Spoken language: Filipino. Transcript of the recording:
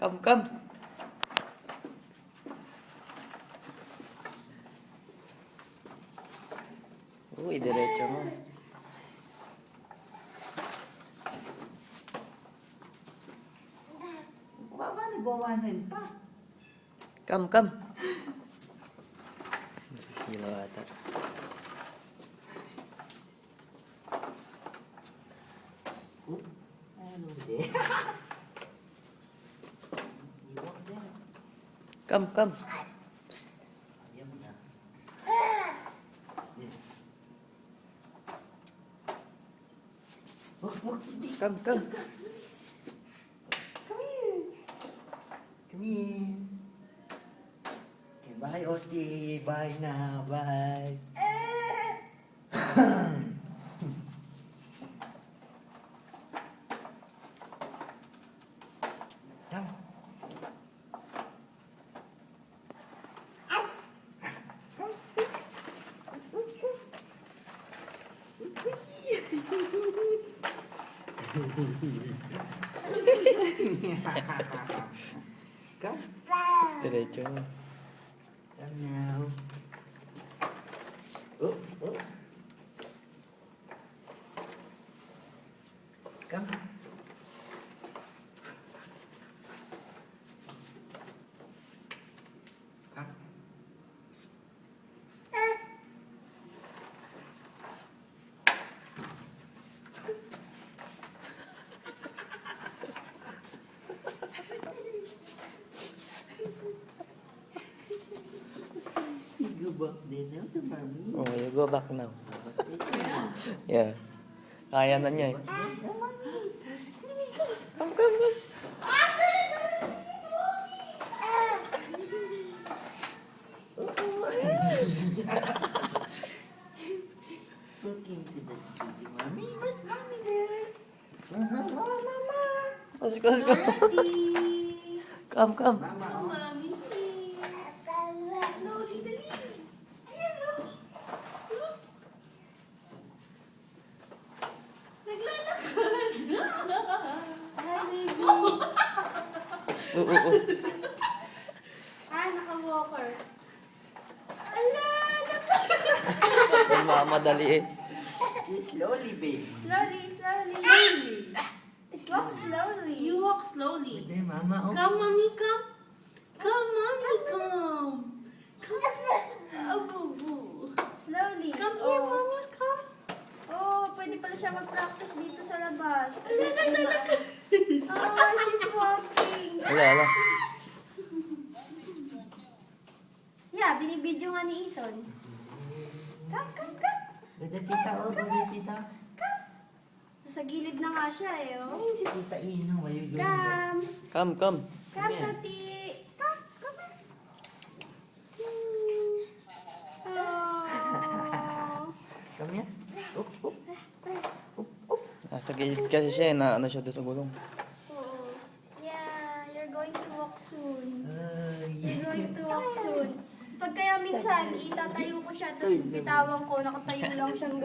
Come, come. Uy, diretso mo. Baba, nagwawanan pa. Come, come. Nasisilaw ata. Ano din? Iwak din. Come, come. Ayaw na. Wag, hindi. Come, come. Come here. Come here. Okay, bye, Oti. Bye na. Bye. Come. Come. Diretso mo. Come now. Oh, oh. Come. Come. You go back there now to mommy. Oh, you go back now. Yeah. Kaya na niya eh. No, mommy. Come, come, come. Looking to the baby, mommy. Where's mommy there? Mama, mama. Let's go, let's go. Come, come. Mama, oh. Mommy. Slowly, dali. Ayan, oh. Look. Naglalakad. Hi, baby. Naka-walker. Ala, Mamadali eh. Just slowly, baby. Slowly, slowly. Walk slowly. You walk slowly. There, mama. Oh. Come, mommy, come. Come, mommy, come. Come. Oh, boo, boo. Slowly. Come here, mommy, come. Oh, pwede pala siya mag-practice dito sa labas. Oh, she's walking. Wala, wala. Yeah, binibidyo nga ni Ison. Come, come, come. Ganda tita, oh. Ganda tita. Nasa gilid na nga siya eh, oh. Ay, si tita Ino. Why you doing that? Come. Come, come. Come, Tati. Come, come. Oh. Come here. Up, up. Nasa gilid kasi siya eh. Na ano siya doon sa gulong. Oh. Yeah, you're going to walk soon. Yeah. You're going to walk soon. Pag kaya minsan, itatayo ko siya, tapos bitawan ko, nakatayo lang siyang